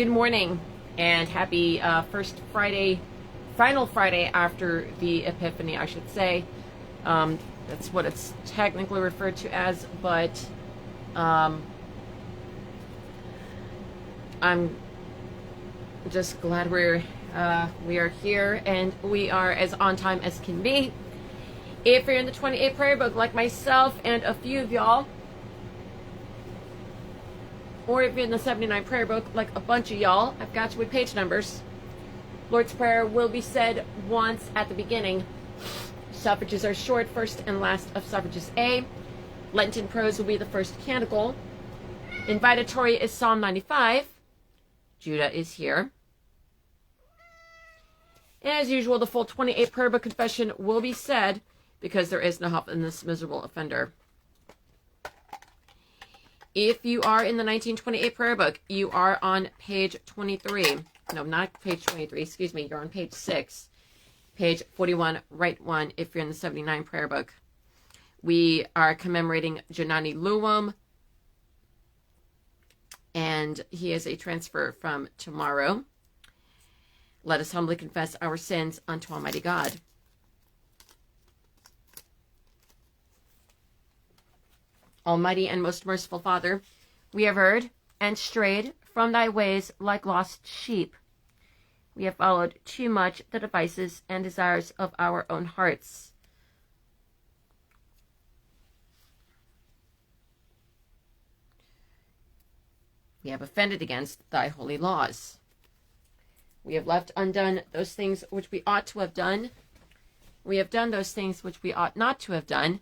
Good morning and happy first Friday, final Friday after the Epiphany, I should say. That's what it's technically referred to as, but I'm just glad we are here and we are as on time as can be. If you're in the 28 prayer book like myself and a few of y'all, or if you're in the 79 prayer book like a bunch of y'all, I've got you with page numbers. Lord's Prayer will be said once at the beginning. Suffrages are short, first and last of suffrages A. Lenten prose will be the first canticle. Invitatory is Psalm 95. Judah is here. And as usual, the full 28 prayer book confession will be said because there is no help in this miserable offender. If you are in the 1928 prayer book, you are on page 23. No, not page 23, excuse me. You're on page 6. Page 41, right 1, if you're in the 79 prayer book. We are commemorating Janani Luwum, and he is a transfer from tomorrow. Let us humbly confess our sins unto Almighty God. Almighty and most merciful Father, we have erred and strayed from thy ways like lost sheep. We have followed too much the devices and desires of our own hearts. We have offended against thy holy laws. We have left undone those things which we ought to have done. We have done those things which we ought not to have done,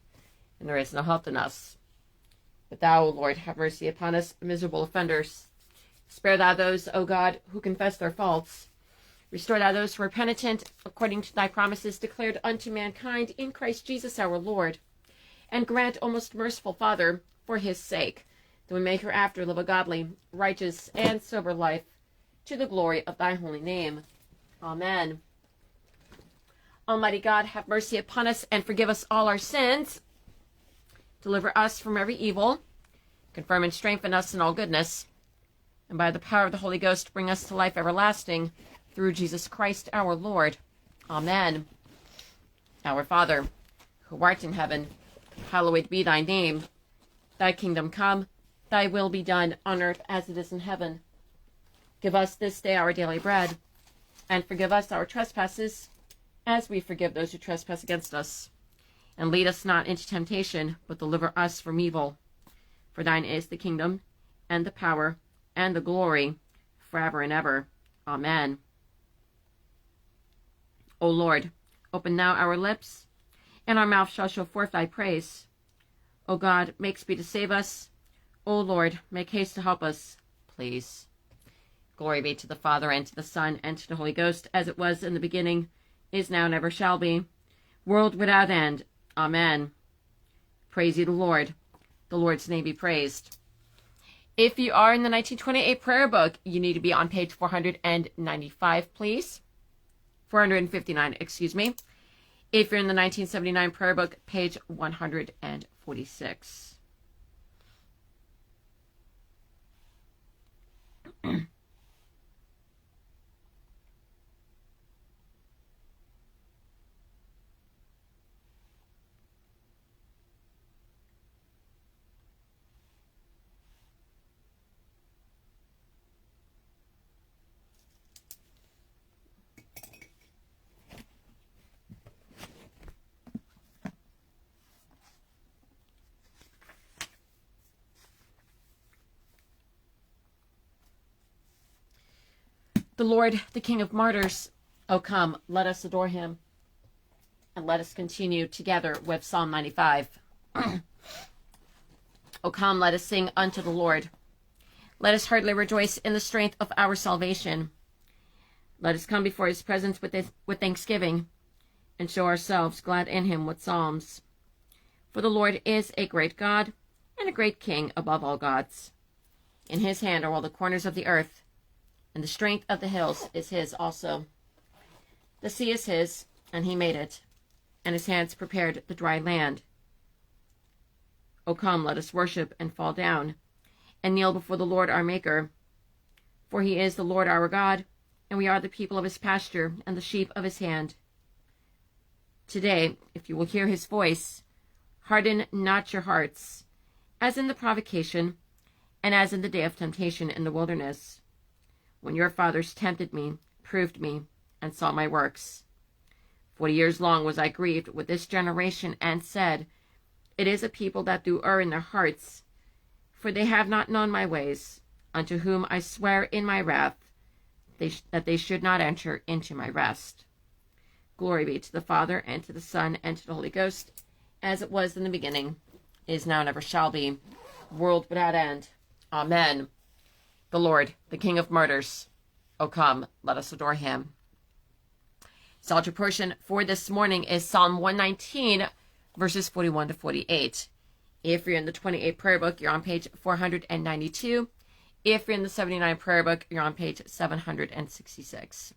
and there is no help in us. But thou, O Lord, have mercy upon us, miserable offenders. Spare thou those, O God, who confess their faults. Restore thou those who are penitent, according to thy promises declared unto mankind in Christ Jesus our Lord. And grant, O most merciful Father, for his sake, that we may hereafter live a godly, righteous, and sober life, to the glory of thy holy name. Amen. Almighty God, have mercy upon us and forgive us all our sins. Deliver us from every evil, confirm and strengthen us in all goodness, and by the power of the Holy Ghost bring us to life everlasting, through Jesus Christ our Lord. Amen. Our Father, who art in heaven, hallowed be thy name. Thy kingdom come, thy will be done on earth as it is in heaven. Give us this day our daily bread, and forgive us our trespasses, as we forgive those who trespass against us. And lead us not into temptation, but deliver us from evil. For thine is the kingdom, and the power, and the glory, forever and ever. Amen. O Lord, open now our lips, and our mouth shall show forth thy praise. O God, make speed to save us. O Lord, make haste to help us, please. Glory be to the Father, and to the Son, and to the Holy Ghost, as it was in the beginning, is now, and ever shall be, world without end. Amen. Praise ye the Lord. The Lord's name be praised. If you are in the 1928 prayer book, you need to be on page 495, please. 459, excuse me. If you're in the 1979 prayer book, page 146. The Lord, the King of martyrs, O come, let us adore him, and let us continue together with Psalm 95. O come, let us sing unto the Lord. Let us heartily rejoice in the strength of our salvation. Let us come before his presence with thanksgiving, and show ourselves glad in him with psalms. For the Lord is a great God, and a great King above all gods. In his hand are all the corners of the earth, and the strength of the hills is his also. The sea is his, and he made it, and his hands prepared the dry land. O come, let us worship and fall down, and kneel before the Lord our Maker. For he is the Lord our God, and we are the people of his pasture and the sheep of his hand. Today, if you will hear his voice, harden not your hearts, as in the provocation, and as in the day of temptation in the wilderness, when your fathers tempted me, proved me, and saw my works. 40 years long was I grieved with this generation, and said, It is a people that do err in their hearts, for they have not known my ways, unto whom I swear in my wrath, that they should not enter into my rest. Glory be to the Father, and to the Son, and to the Holy Ghost, as it was in the beginning, is now, and ever shall be, world without end. Amen. The Lord, the King of martyrs. O come, let us adore him. Psalter portion for this morning is Psalm 119, verses 41 to 48. If you're in the 28 prayer book, you're on page 492. If you're in the 79 prayer book, you're on page 766.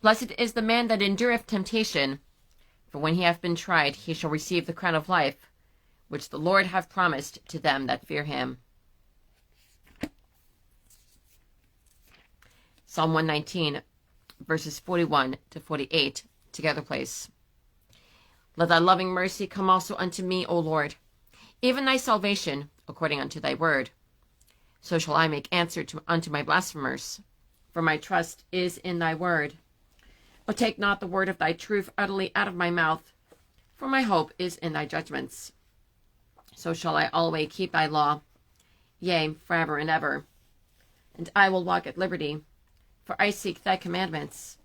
Blessed is the man that endureth temptation, for when he hath been tried, he shall receive the crown of life, which the Lord hath promised to them that fear him. Psalm 119, verses 41 to 48, together place. Let thy loving mercy come also unto me, O Lord, even thy salvation, according unto thy word. So shall I make answer unto my blasphemers, for my trust is in thy word. O take not the word of thy truth utterly out of my mouth, for my hope is in thy judgments. So shall I always keep thy law, yea, forever and ever. And I will walk at liberty, for I seek thy commandments.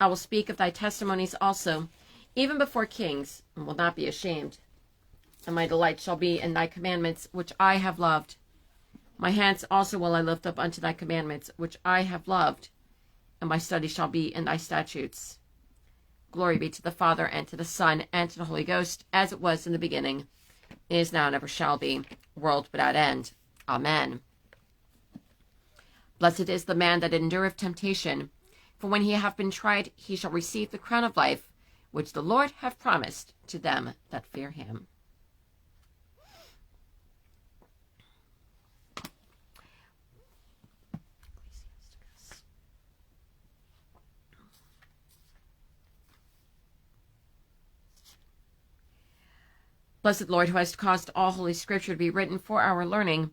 I will speak of thy testimonies also, even before kings, and will not be ashamed. And my delight shall be in thy commandments, which I have loved. My hands also will I lift up unto thy commandments, which I have loved, and my study shall be in thy statutes. Glory be to the Father, and to the Son, and to the Holy Ghost, as it was in the beginning, is now, and ever shall be, world without end. Amen. Blessed is the man that endureth temptation, for when he hath been tried, he shall receive the crown of life, which the Lord hath promised to them that fear him. Blessed Lord, who hast caused all holy scripture to be written for our learning,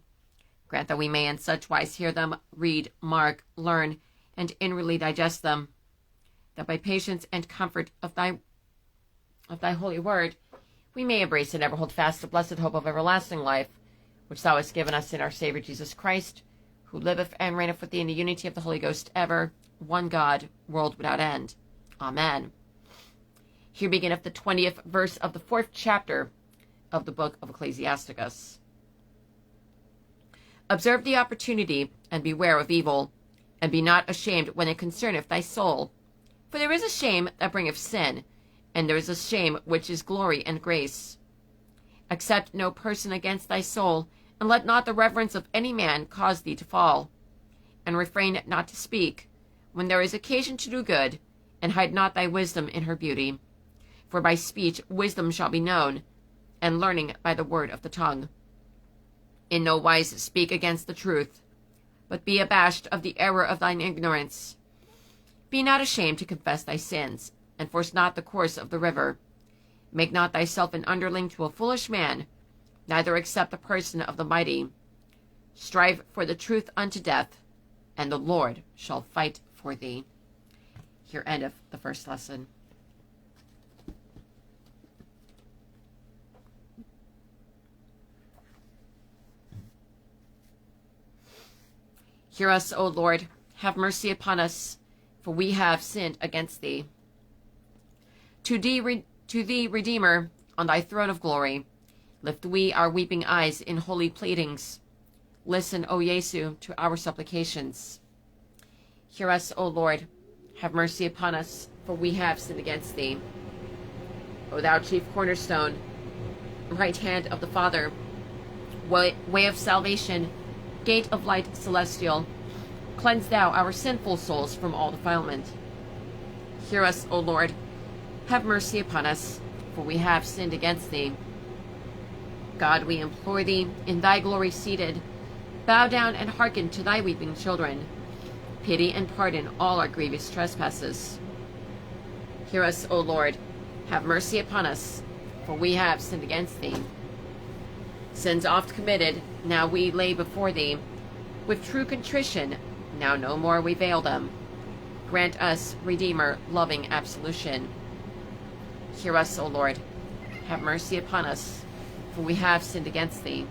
grant that we may in such wise hear them, read, mark, learn, and inwardly digest them, that by patience and comfort of thy holy word, we may embrace and ever hold fast the blessed hope of everlasting life, which thou hast given us in our Savior Jesus Christ, who liveth and reigneth with thee in the unity of the Holy Ghost ever, one God, world without end. Amen. Here beginneth the 20th verse of the 4th chapter of the book of Ecclesiasticus. Observe the opportunity, and beware of evil, and be not ashamed when it concerneth thy soul. For there is a shame that bringeth sin, and there is a shame which is glory and grace. Accept no person against thy soul, and let not the reverence of any man cause thee to fall. And refrain not to speak, when there is occasion to do good, and hide not thy wisdom in her beauty. For by speech wisdom shall be known, and learning by the word of the tongue. In no wise speak against the truth, but be abashed of the error of thine ignorance. Be not ashamed to confess thy sins, and force not the course of the river. Make not thyself an underling to a foolish man, neither accept the person of the mighty. Strive for the truth unto death, and the Lord shall fight for thee. Here endeth the first lesson. Hear us, O Lord, have mercy upon us, for we have sinned against thee. To thee, Redeemer, on thy throne of glory, lift we our weeping eyes in holy pleadings. Listen, O Gisu, to our supplications. Hear us, O Lord, have mercy upon us, for we have sinned against thee. O thou chief cornerstone, right hand of the Father, way of salvation, gate of light celestial, cleanse thou our sinful souls from all defilement. Hear us, O Lord, have mercy upon us, for we have sinned against thee. God, we implore thee, in thy glory seated, bow down and hearken to thy weeping children. Pity and pardon all our grievous trespasses. Hear us, O Lord, have mercy upon us, for we have sinned against thee. Sins oft committed, now we lay before thee. With true contrition, now no more we veil them. Grant us, Redeemer, loving absolution. Hear us, O Lord, have mercy upon us, for we have sinned against thee.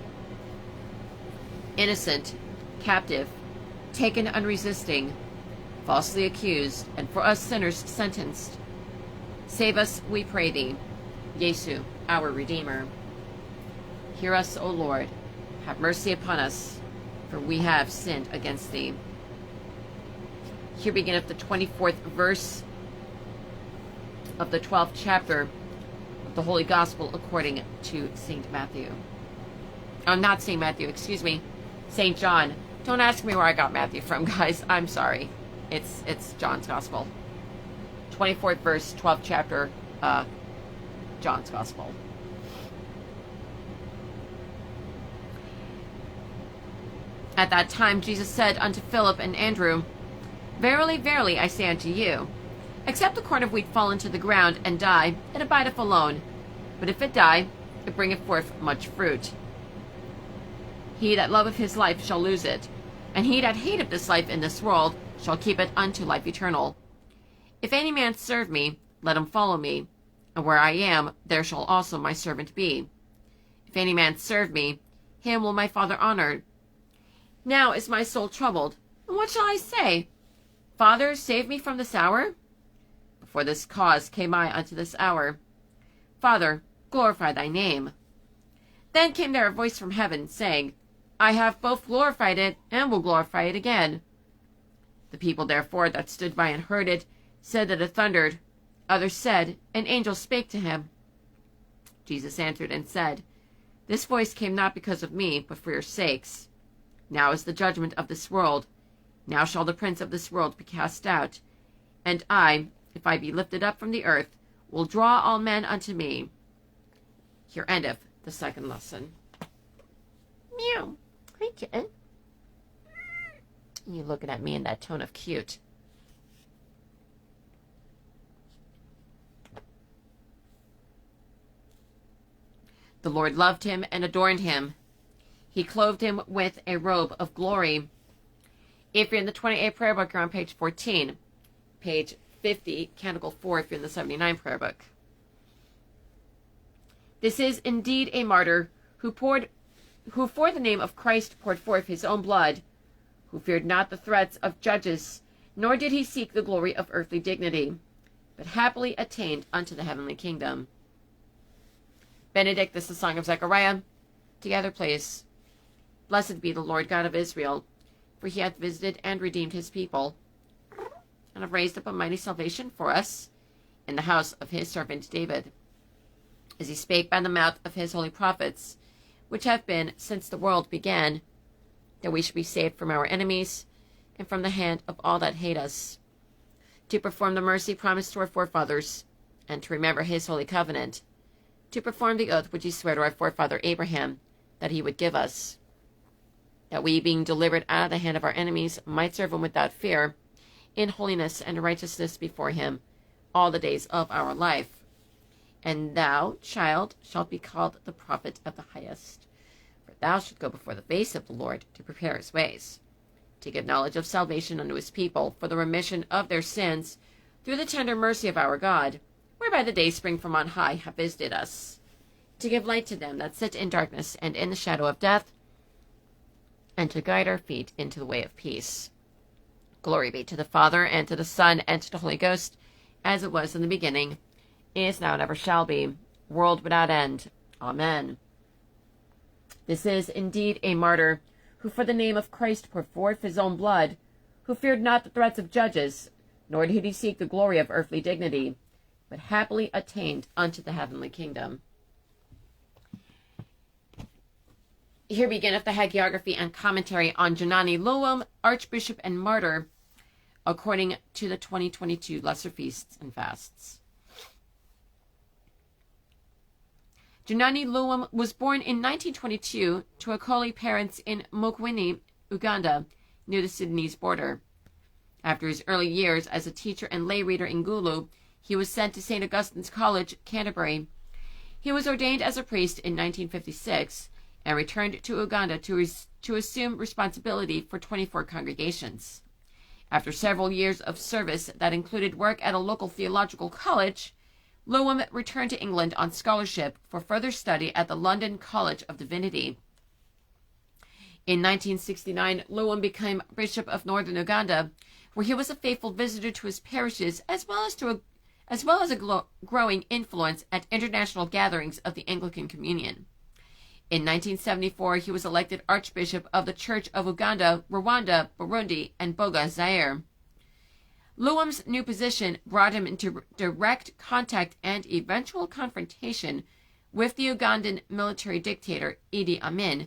Innocent, captive, taken unresisting, falsely accused, and for us sinners sentenced. Save us, we pray thee, Gisu, our Redeemer. Hear us, O Lord, have mercy upon us, for we have sinned against thee. Here beginneth the 24th verse of the 12th chapter of the Holy Gospel according to St. Matthew. Oh, not St. Matthew, excuse me, St. John. Don't ask me where I got Matthew from, guys. I'm sorry. It's John's Gospel. 24th verse, 12th chapter, John's Gospel. At that time Jesus said unto Philip and Andrew, Verily, verily, I say unto you, except a corn of wheat fall into the ground and die, it abideth alone. But if it die, it bringeth forth much fruit. He that loveth his life shall lose it, and he that hateth this life in this world shall keep it unto life eternal. If any man serve me, let him follow me, and where I am, there shall also my servant be. If any man serve me, him will my Father honor. Now is my soul troubled, and what shall I say? Father, save me from this hour? Before this cause came I unto this hour. Father, glorify thy name. Then came there a voice from heaven, saying, I have both glorified it, and will glorify it again. The people therefore that stood by and heard it, said that it thundered. Others said, An angel spake to him. Jesus answered and said, This voice came not because of me, but for your sakes. Now is the judgment of this world. Now shall the prince of this world be cast out. And I, if I be lifted up from the earth, will draw all men unto me. Here endeth the second lesson. Meow. Hi, kitten. You looking at me in that tone of cute. The Lord loved him and adorned him. He clothed him with a robe of glory. If you're in the 28 prayer book, you're on page 14. Page 50, Canticle 4, if you're in the 79 prayer book. This is indeed a martyr who for the name of Christ poured forth his own blood, who feared not the threats of judges, nor did he seek the glory of earthly dignity, but happily attained unto the heavenly kingdom. Benedict, this is the song of Zechariah. Together, please. Blessed be the Lord God of Israel, for he hath visited and redeemed his people, and hath raised up a mighty salvation for us in the house of his servant David, as he spake by the mouth of his holy prophets, which have been since the world began, that we should be saved from our enemies and from the hand of all that hate us, to perform the mercy promised to our forefathers, and to remember his holy covenant, to perform the oath which he sware to our forefather Abraham, that he would give us, that we, being delivered out of the hand of our enemies, might serve him without fear, in holiness and righteousness before him all the days of our life. And thou, child, shalt be called the prophet of the highest. For thou shalt go before the face of the Lord to prepare his ways, to give knowledge of salvation unto his people, for the remission of their sins, through the tender mercy of our God, whereby the dayspring from on high hath visited us, to give light to them that sit in darkness and in the shadow of death, and to guide our feet into the way of peace. Glory be to the Father, and to the Son, and to the Holy Ghost, as it was in the beginning, is now, and ever shall be, world without end. Amen. This is indeed a martyr, who for the name of Christ poured forth his own blood, who feared not the threats of judges, nor did he seek the glory of earthly dignity, but happily attained unto the heavenly kingdom. Here beginneth the hagiography and commentary on Janani Luwum, Archbishop and Martyr, according to the 2022 Lesser Feasts and Fasts. Janani Luwum was born in 1922 to Acoli parents in Mukwini, Uganda, near the Sudanese border. After his early years as a teacher and lay reader in Gulu, he was sent to St. Augustine's College, Canterbury. He was ordained as a priest in 1956 and returned to Uganda to assume responsibility for 24 congregations. After several years of service that included work at a local theological college, Luwum returned to England on scholarship for further study at the London College of Divinity. In 1969, Luwum became Bishop of Northern Uganda, where he was a faithful visitor to his parishes as well as a growing influence at international gatherings of the Anglican Communion. In 1974, he was elected Archbishop of the Church of Uganda, Rwanda, Burundi, and Boga, Zaire. Luwum's new position brought him into direct contact and eventual confrontation with the Ugandan military dictator Idi Amin,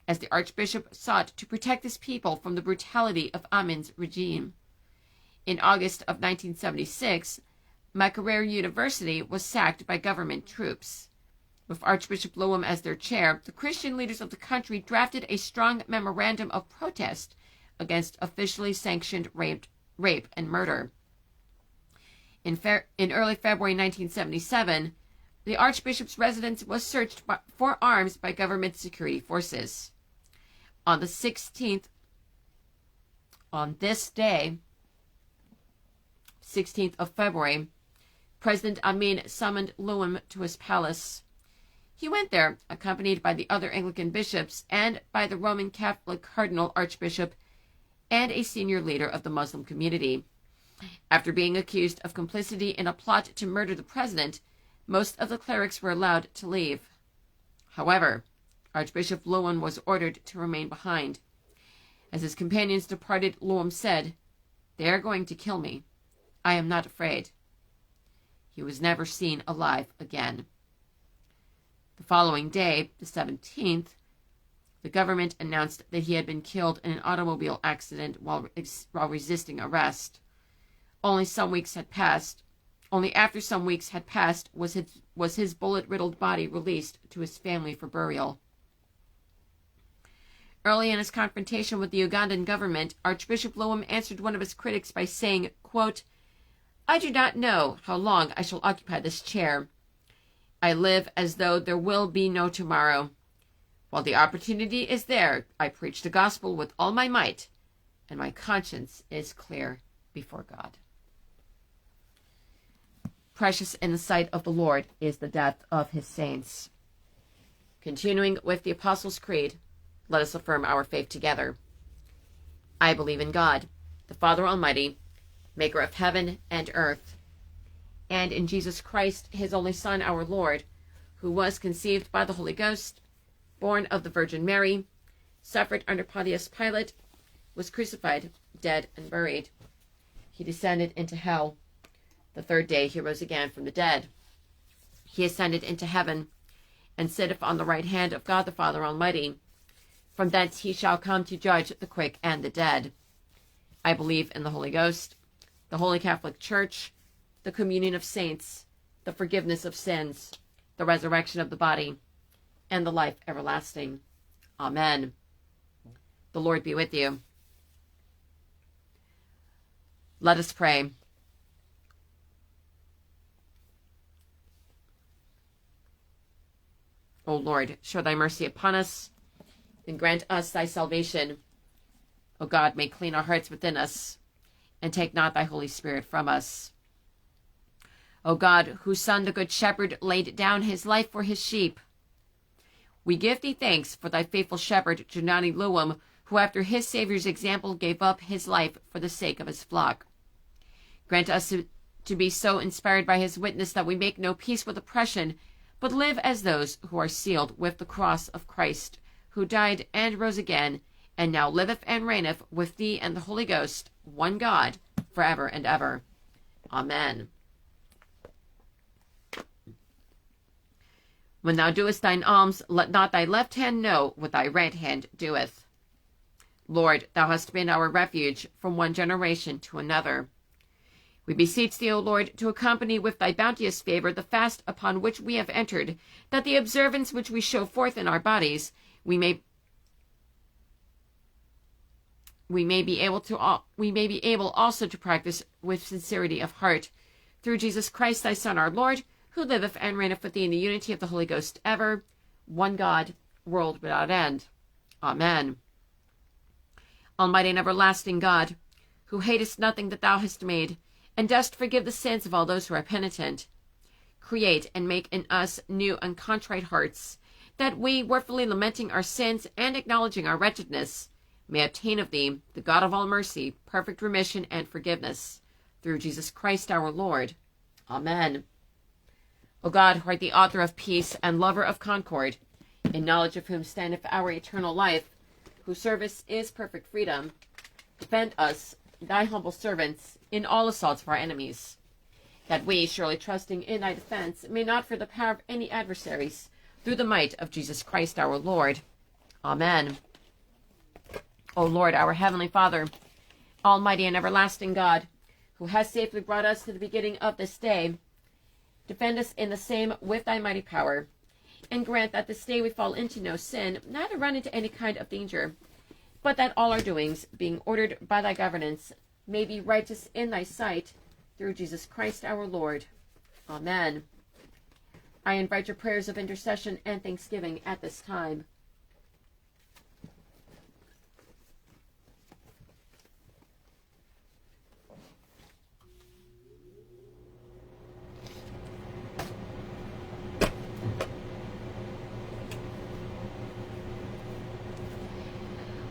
as the Archbishop sought to protect his people from the brutality of Amin's regime. In August of 1976, Makerere University was sacked by government troops. With Archbishop Luwum as their chair, the Christian leaders of the country drafted a strong memorandum of protest against officially sanctioned rape and murder. In early February 1977, the Archbishop's residence was searched for arms by government security forces. On this day, 16th of February, President Amin summoned Luwum to his palace. He went there, accompanied by the other Anglican bishops and by the Roman Catholic Cardinal Archbishop and a senior leader of the Muslim community. After being accused of complicity in a plot to murder the president, most of the clerics were allowed to leave. However, Archbishop Luwum was ordered to remain behind. As his companions departed, Luwum said, "They are going to kill me. I am not afraid." He was never seen alive again. The following day, the 17th, the government announced that he had been killed in an automobile accident while resisting arrest. Only after some weeks had passed was his bullet-riddled body released to his family for burial. Early in his confrontation with the Ugandan government, Archbishop Luwum answered one of his critics by saying, quote, "I do not know how long I shall occupy this chair. I live as though there will be no tomorrow. While the opportunity is there, I preach the gospel with all my might, and my conscience is clear before God." Precious in the sight of the Lord is the death of his saints. Continuing with the Apostles' Creed, let us affirm our faith together. I believe in God, the Father Almighty, maker of heaven and earth, and in Jesus Christ, his only Son, our Lord, who was conceived by the Holy Ghost, born of the Virgin Mary, suffered under Pontius Pilate, was crucified, dead, and buried. He descended into hell. The third day he rose again from the dead. He ascended into heaven, and sitteth on the right hand of God the Father Almighty. From thence he shall come to judge the quick and the dead. I believe in the Holy Ghost, the Holy Catholic Church, the communion of saints, the forgiveness of sins, the resurrection of the body, and the life everlasting. Amen. The Lord be with you. Let us pray. O Lord, show thy mercy upon us, and grant us thy salvation. O God, may clean our hearts within us, and take not thy Holy Spirit from us. O God, whose Son, the Good Shepherd, laid down his life for his sheep, we give thee thanks for thy faithful shepherd, Janani Luwum, who after his Saviour's example gave up his life for the sake of his flock. Grant us to be so inspired by his witness that we make no peace with oppression, but live as those who are sealed with the cross of Christ, who died and rose again, and now liveth and reigneth with thee and the Holy Ghost, one God, forever and ever. Amen. When thou doest thine alms, let not thy left hand know what thy right hand doeth. Lord, thou hast been our refuge from one generation to another. We beseech thee, O Lord, to accompany with thy bounteous favor the fast upon which we have entered, that the observance which we show forth in our bodies, we may be able also to practice with sincerity of heart, through Jesus Christ thy Son, our Lord, who liveth and reigneth with thee in the unity of the Holy Ghost ever, one God, world without end. Amen. Almighty and everlasting God, who hatest nothing that thou hast made, and dost forgive the sins of all those who are penitent, create and make in us new and contrite hearts, that we, worthily lamenting our sins and acknowledging our wretchedness, may obtain of thee, the God of all mercy, perfect remission and forgiveness, through Jesus Christ our Lord. Amen. O God, who art the author of peace and lover of concord, in knowledge of whom standeth our eternal life, whose service is perfect freedom, defend us, thy humble servants, in all assaults of our enemies, that we, surely trusting in thy defense, may not fear the power of any adversaries, through the might of Jesus Christ our Lord. Amen. O Lord, our heavenly Father, almighty and everlasting God, who has safely brought us to the beginning of this day, defend us in the same with thy mighty power, and grant that this day we fall into no sin, neither run into any kind of danger, but that all our doings, being ordered by thy governance, may be righteous in thy sight, through Jesus Christ our Lord. Amen. I invite your prayers of intercession and thanksgiving at this time.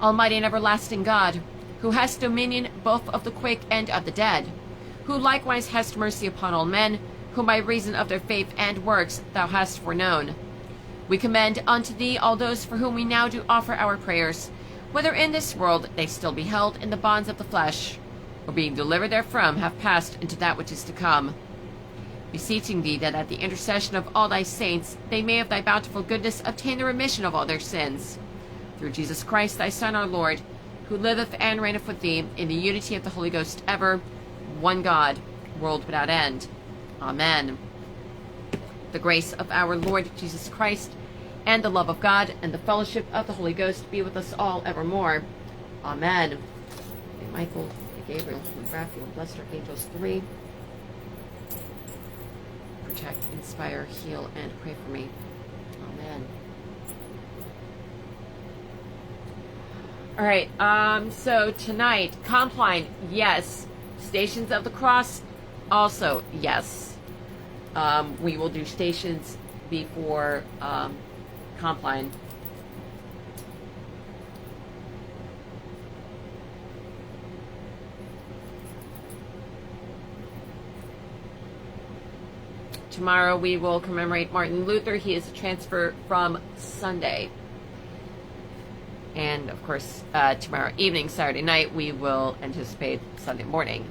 Almighty and everlasting God, who hast dominion both of the quick and of the dead, who likewise hast mercy upon all men, whom by reason of their faith and works thou hast foreknown, we commend unto thee all those for whom we now do offer our prayers, whether in this world they still be held in the bonds of the flesh, or being delivered therefrom have passed into that which is to come. Beseeching thee that at the intercession of all thy saints they may of thy bountiful goodness obtain the remission of all their sins, through Jesus Christ thy Son our Lord, who liveth and reigneth with thee in the unity of the Holy Ghost ever, one God, world without end. Amen. The grace of our Lord Jesus Christ, and the love of God, and the fellowship of the Holy Ghost be with us all evermore. Amen. Saint Michael, Saint Gabriel, Saint Raphael, blessed archangels 3, protect, inspire, heal, and pray for me. Amen. All right, so tonight, Compline, yes. Stations of the Cross, also yes. We will do stations before Compline. Tomorrow we will commemorate Martin Luther. He is a transfer from Sunday. And, of course, tomorrow evening, Saturday night, we will anticipate Sunday morning.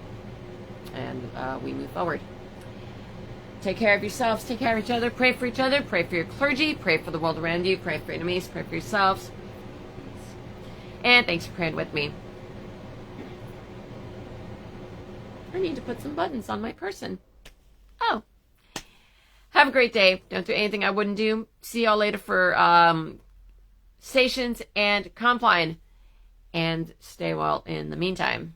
And we move forward. Take care of yourselves. Take care of each other. Pray for each other. Pray for your clergy. Pray for the world around you. Pray for your enemies. Pray for yourselves. And thanks for praying with me. I need to put some buttons on my person. Oh. Have a great day. Don't do anything I wouldn't do. See y'all later for stations and Compline, and stay well in the meantime.